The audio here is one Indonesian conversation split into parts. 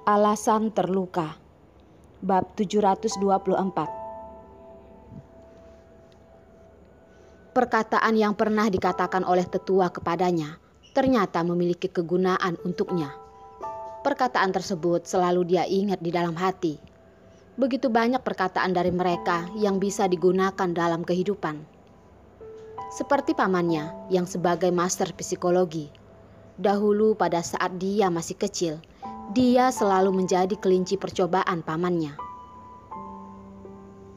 Alasan terluka. Bab 724. Perkataan yang pernah dikatakan oleh tetua kepadanya ternyata memiliki kegunaan untuknya. Perkataan tersebut selalu dia ingat di dalam hati. Begitu banyak perkataan dari mereka yang bisa digunakan dalam kehidupan. Seperti pamannya yang sebagai master psikologi. Dahulu pada saat dia masih kecil, dia selalu menjadi kelinci percobaan pamannya.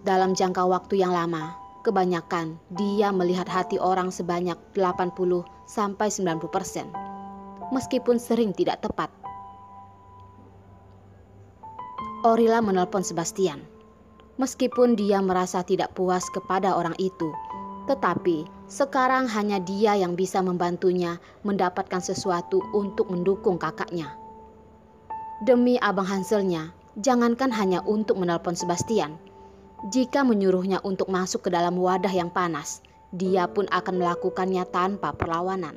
Dalam jangka waktu yang lama, kebanyakan dia melihat hati orang sebanyak 80-90%, meskipun sering tidak tepat. Orila menelpon Sebastian. Meskipun dia merasa tidak puas kepada orang itu, tetapi sekarang hanya dia yang bisa membantunya mendapatkan sesuatu untuk mendukung kakaknya. Demi abang Hanselnya, jangankan hanya untuk menelpon Sebastian. Jika menyuruhnya untuk masuk ke dalam wadah yang panas, dia pun akan melakukannya tanpa perlawanan.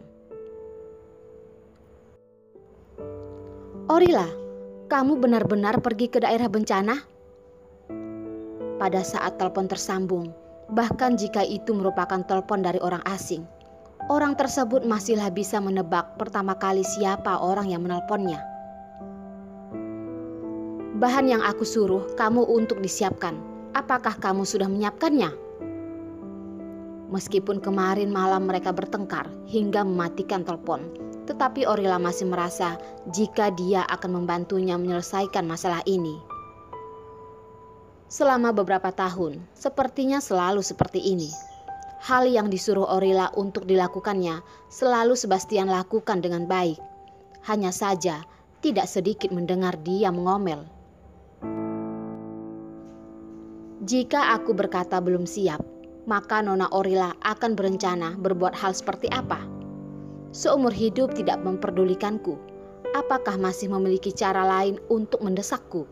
Orila, kamu benar-benar pergi ke daerah bencana? Pada saat telepon tersambung, bahkan jika itu merupakan telepon dari orang asing, orang tersebut masihlah bisa menebak pertama kali siapa orang yang menelponnya. Bahan yang aku suruh kamu untuk disiapkan, apakah kamu sudah menyiapkannya? Meskipun kemarin malam mereka bertengkar hingga mematikan telepon, tetapi Orila masih merasa jika dia akan membantunya menyelesaikan masalah ini. Selama beberapa tahun, sepertinya selalu seperti ini. Hal yang disuruh Orila untuk dilakukannya selalu Sebastian lakukan dengan baik. Hanya saja tidak sedikit mendengar dia mengomel. Jika aku berkata belum siap, maka Nona Orila akan berencana berbuat hal seperti apa? Seumur hidup tidak memperdulikanku. Apakah masih memiliki cara lain untuk mendesakku?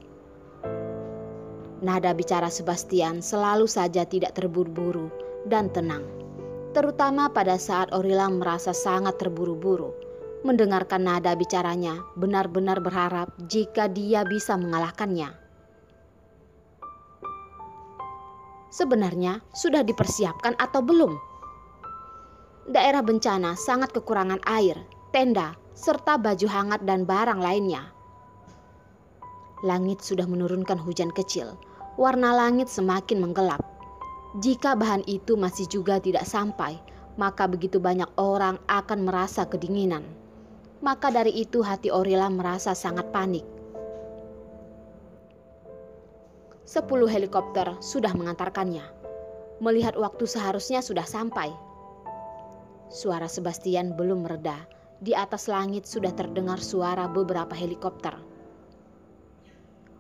Nada bicara Sebastian selalu saja tidak terburu-buru dan tenang. Terutama pada saat Orila merasa sangat terburu-buru. Mendengarkan nada bicaranya benar-benar berharap jika dia bisa mengalahkannya. Sebenarnya sudah dipersiapkan atau belum? Daerah bencana sangat kekurangan air, tenda, serta baju hangat dan barang lainnya. Langit sudah menurunkan hujan kecil. Warna langit semakin menggelap. Jika bahan itu masih juga tidak sampai, maka begitu banyak orang akan merasa kedinginan. Maka dari itu hati Orila merasa sangat panik. 10 helikopter sudah mengantarkannya. Melihat waktu seharusnya sudah sampai. Suara Sebastian belum mereda. Di atas langit sudah terdengar suara beberapa helikopter.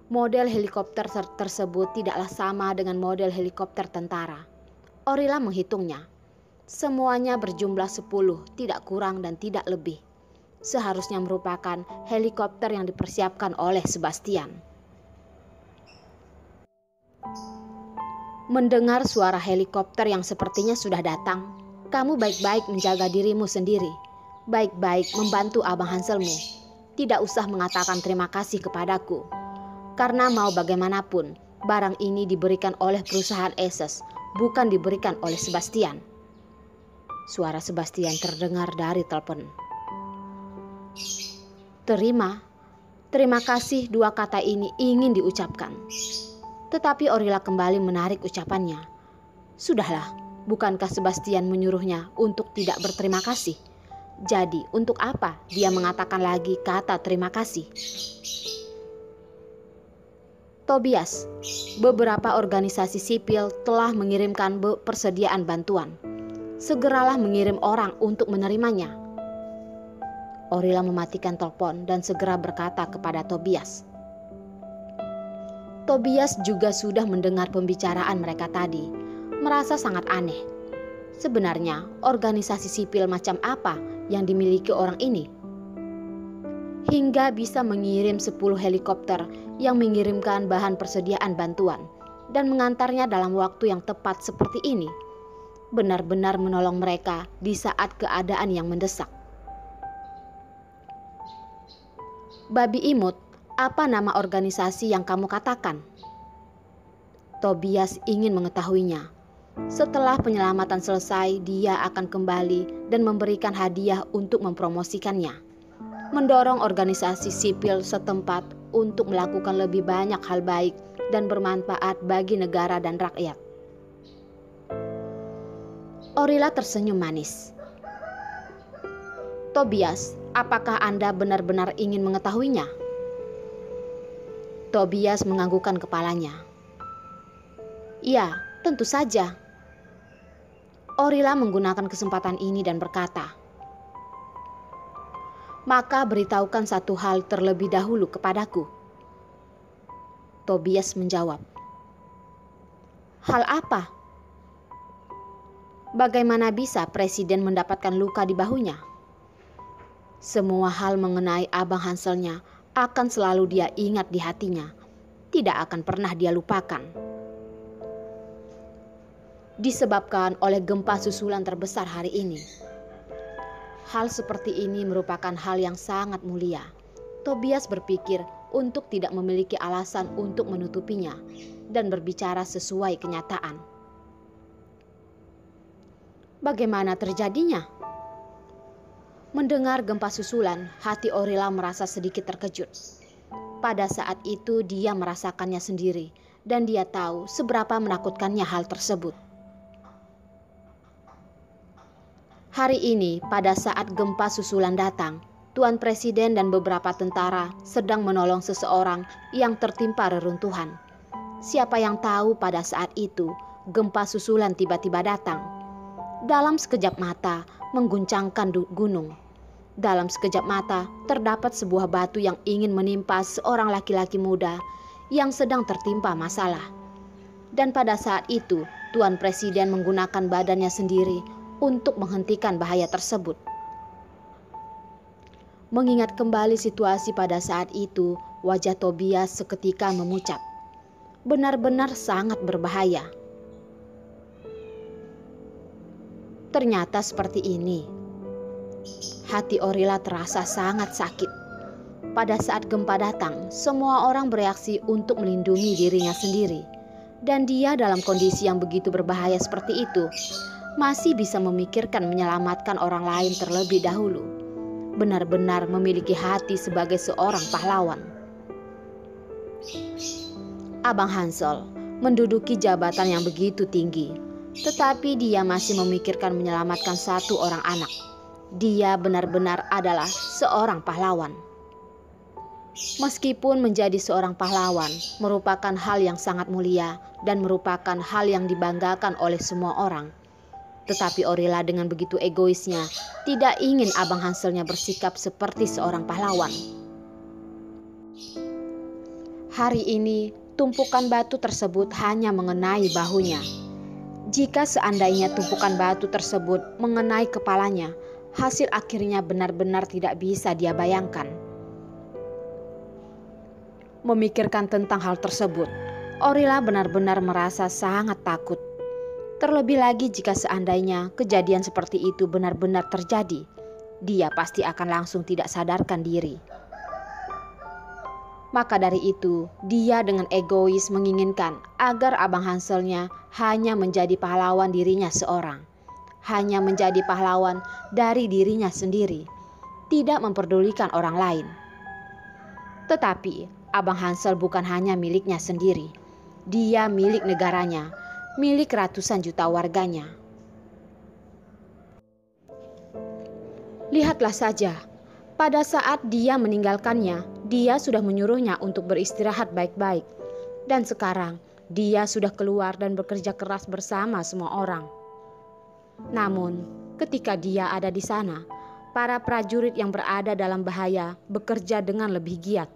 Model helikopter tersebut tidaklah sama dengan model helikopter tentara. Orila menghitungnya. Semuanya berjumlah 10, tidak kurang dan tidak lebih. Seharusnya merupakan helikopter yang dipersiapkan oleh Sebastian. Mendengar suara helikopter yang sepertinya sudah datang, kamu baik-baik menjaga dirimu sendiri. Baik-baik membantu abang Hanselmu. Tidak usah mengatakan terima kasih kepadaku. Karena mau bagaimanapun, barang ini diberikan oleh perusahaan Esses, bukan diberikan oleh Sebastian. Suara Sebastian terdengar dari telepon. Terima kasih, dua kata ini ingin diucapkan. Tetapi Orila kembali menarik ucapannya. Sudahlah, bukankah Sebastian menyuruhnya untuk tidak berterima kasih? Jadi untuk apa dia mengatakan lagi kata terima kasih? Tobias, beberapa organisasi sipil telah mengirimkan persediaan bantuan. Segeralah mengirim orang untuk menerimanya. Orila mematikan telepon dan segera berkata kepada Tobias. Tobias juga sudah mendengar pembicaraan mereka tadi, merasa sangat aneh. Sebenarnya organisasi sipil macam apa yang dimiliki orang ini? Hingga bisa mengirim 10 helikopter yang mengirimkan bahan persediaan bantuan dan mengantarnya dalam waktu yang tepat seperti ini. Benar-benar menolong mereka di saat keadaan yang mendesak. Babi imut, Apa nama organisasi yang kamu katakan? Tobias ingin mengetahuinya. Setelah penyelamatan selesai, dia akan kembali dan memberikan hadiah untuk mempromosikannya. Mendorong organisasi sipil setempat untuk melakukan lebih banyak hal baik dan bermanfaat bagi negara dan rakyat. Orila tersenyum manis. Tobias, apakah Anda benar-benar ingin mengetahuinya? Tobias menganggukkan kepalanya. Ya, tentu saja. Orila menggunakan kesempatan ini dan berkata, maka beritahukan satu hal terlebih dahulu kepadaku. Tobias menjawab, hal apa? Bagaimana bisa presiden mendapatkan luka di bahunya? Semua hal mengenai Abang Hanselnya akan selalu dia ingat di hatinya, tidak akan pernah dia lupakan. Disebabkan oleh gempa susulan terbesar hari ini. Hal seperti ini merupakan hal yang sangat mulia. Tobias berpikir untuk tidak memiliki alasan untuk menutupinya dan berbicara sesuai kenyataan. Bagaimana terjadinya? Mendengar gempa susulan, hati Orila merasa sedikit terkejut. Pada saat itu dia merasakannya sendiri dan dia tahu seberapa menakutkannya hal tersebut. Hari ini, pada saat gempa susulan datang, Tuan Presiden dan beberapa tentara sedang menolong seseorang yang tertimpa reruntuhan. Siapa yang tahu pada saat itu, gempa susulan tiba-tiba datang. Dalam sekejap mata, mengguncangkan gunung. Dalam sekejap mata, terdapat sebuah batu yang ingin menimpa seorang laki-laki muda yang sedang tertimpa masalah. Dan pada saat itu, Tuan Presiden menggunakan badannya sendiri untuk menghentikan bahaya tersebut. Mengingat kembali situasi pada saat itu, wajah Tobias seketika memucat. Benar-benar sangat berbahaya. Ternyata seperti ini. Hati Orila terasa sangat sakit. Pada saat gempa datang, semua orang bereaksi untuk melindungi dirinya sendiri. Dan dia dalam kondisi yang begitu berbahaya seperti itu, masih bisa memikirkan menyelamatkan orang lain terlebih dahulu. Benar-benar memiliki hati sebagai seorang pahlawan. Abang Hansel menduduki jabatan yang begitu tinggi, tetapi dia masih memikirkan menyelamatkan satu orang anak. Dia benar-benar adalah seorang pahlawan. Meskipun menjadi seorang pahlawan merupakan hal yang sangat mulia dan merupakan hal yang dibanggakan oleh semua orang, tetapi Orila dengan begitu egoisnya tidak ingin Abang Hanselnya bersikap seperti seorang pahlawan. Hari ini tumpukan batu tersebut hanya mengenai bahunya. Jika seandainya tumpukan batu tersebut mengenai kepalanya, hasil akhirnya benar-benar tidak bisa dia bayangkan. Memikirkan tentang hal tersebut, Orila benar-benar merasa sangat takut. Terlebih lagi jika seandainya kejadian seperti itu benar-benar terjadi, dia pasti akan langsung tidak sadarkan diri. Maka dari itu, dia dengan egois menginginkan agar Abang Hanselnya hanya menjadi pahlawan dirinya seorang. Hanya menjadi pahlawan dari dirinya sendiri, tidak memperdulikan orang lain. Tetapi Abang Hansel bukan hanya miliknya sendiri, dia milik negaranya, milik ratusan juta warganya. Lihatlah saja, pada saat dia meninggalkannya, dia sudah menyuruhnya untuk beristirahat baik-baik. Dan sekarang, dia sudah keluar dan bekerja keras bersama semua orang. Namun, ketika dia ada di sana, para prajurit yang berada dalam bahaya bekerja dengan lebih giat.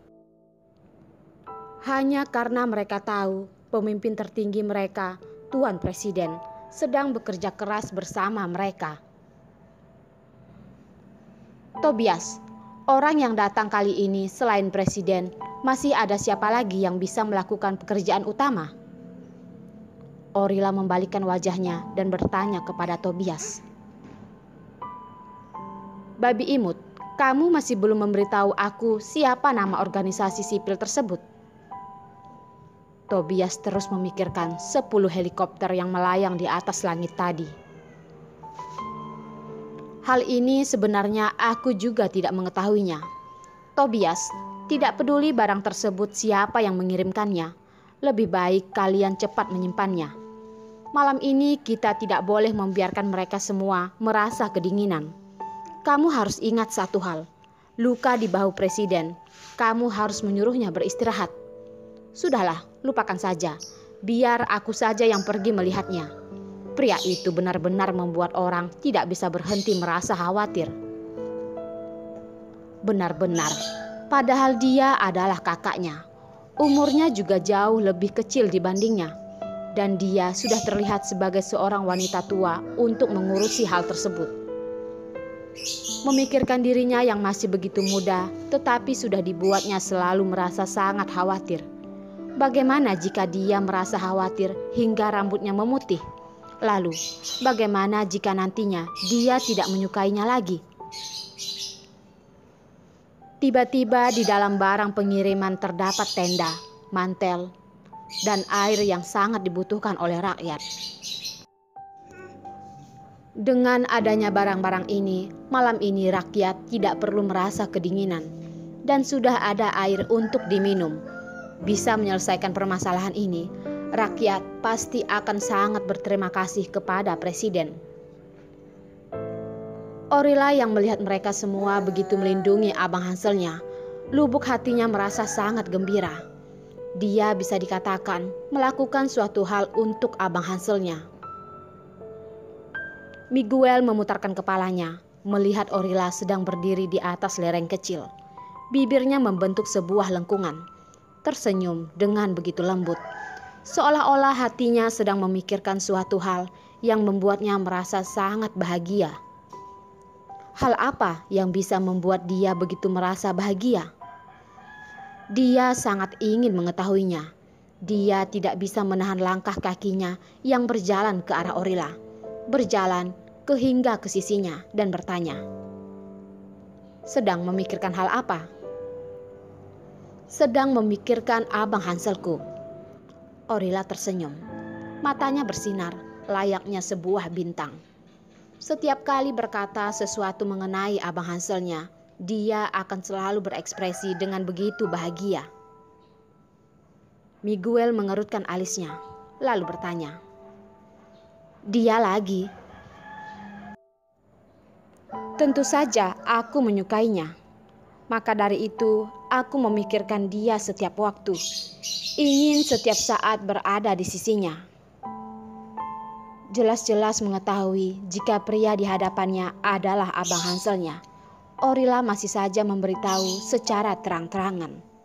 Hanya karena mereka tahu pemimpin tertinggi mereka, Tuan Presiden, sedang bekerja keras bersama mereka. Tobias, orang yang datang kali ini selain Presiden, masih ada siapa lagi yang bisa melakukan pekerjaan utama? Orila membalikkan wajahnya dan bertanya kepada Tobias. Babi imut, Kamu masih belum memberitahu aku siapa nama organisasi sipil tersebut. Tobias terus memikirkan 10 helikopter yang melayang di atas langit tadi. Hal ini sebenarnya aku juga tidak mengetahuinya. Tobias, tidak peduli barang tersebut siapa yang mengirimkannya. Lebih baik kalian cepat menyimpannya. Malam ini kita tidak boleh membiarkan mereka semua merasa kedinginan. Kamu harus ingat satu hal, luka di bahu presiden, kamu harus menyuruhnya beristirahat. Sudahlah, lupakan saja, biar aku saja yang pergi melihatnya. Pria itu benar-benar membuat orang tidak bisa berhenti merasa khawatir. Benar-benar, padahal dia adalah kakaknya. Umurnya juga jauh lebih kecil dibandingnya. Dan dia sudah terlihat sebagai seorang wanita tua untuk mengurusi hal tersebut. Memikirkan dirinya yang masih begitu muda, tetapi sudah dibuatnya selalu merasa sangat khawatir. Bagaimana jika dia merasa khawatir hingga rambutnya memutih? Lalu, bagaimana jika nantinya dia tidak menyukainya lagi? Tiba-tiba di dalam barang pengiriman terdapat tenda, mantel, dan air yang sangat dibutuhkan oleh rakyat. Dengan adanya barang-barang ini, malam ini rakyat tidak perlu merasa kedinginan dan sudah ada air untuk diminum. Bisa menyelesaikan permasalahan ini, rakyat pasti akan sangat berterima kasih kepada presiden. Orila yang melihat mereka semua begitu melindungi Abang Hanselnya, lubuk hatinya merasa sangat gembira. Dia bisa dikatakan melakukan suatu hal untuk Abang Hanselnya. Miguel memutarkan kepalanya, melihat Orila sedang berdiri di atas lereng kecil. Bibirnya membentuk sebuah lengkungan, tersenyum dengan begitu lembut. Seolah-olah hatinya sedang memikirkan suatu hal yang membuatnya merasa sangat bahagia. Hal apa yang bisa membuat dia begitu merasa bahagia? Dia sangat ingin mengetahuinya. Dia tidak bisa menahan langkah kakinya yang berjalan ke arah Orila. Berjalan hingga ke sisinya dan bertanya, "Sedang memikirkan hal apa?" "Sedang memikirkan Abang Hanselku." Orila tersenyum. Matanya bersinar layaknya sebuah bintang. Setiap kali berkata sesuatu mengenai Abang Hanselnya, dia akan selalu berekspresi dengan begitu bahagia. Miguel mengerutkan alisnya, lalu bertanya, "Dia lagi?" "Tentu saja aku menyukainya. Maka dari itu aku memikirkan dia setiap waktu. Ingin setiap saat berada di sisinya. Jelas-jelas mengetahui jika pria di hadapannya adalah Abang Hanselnya. Orila masih saja memberitahu secara terang-terangan."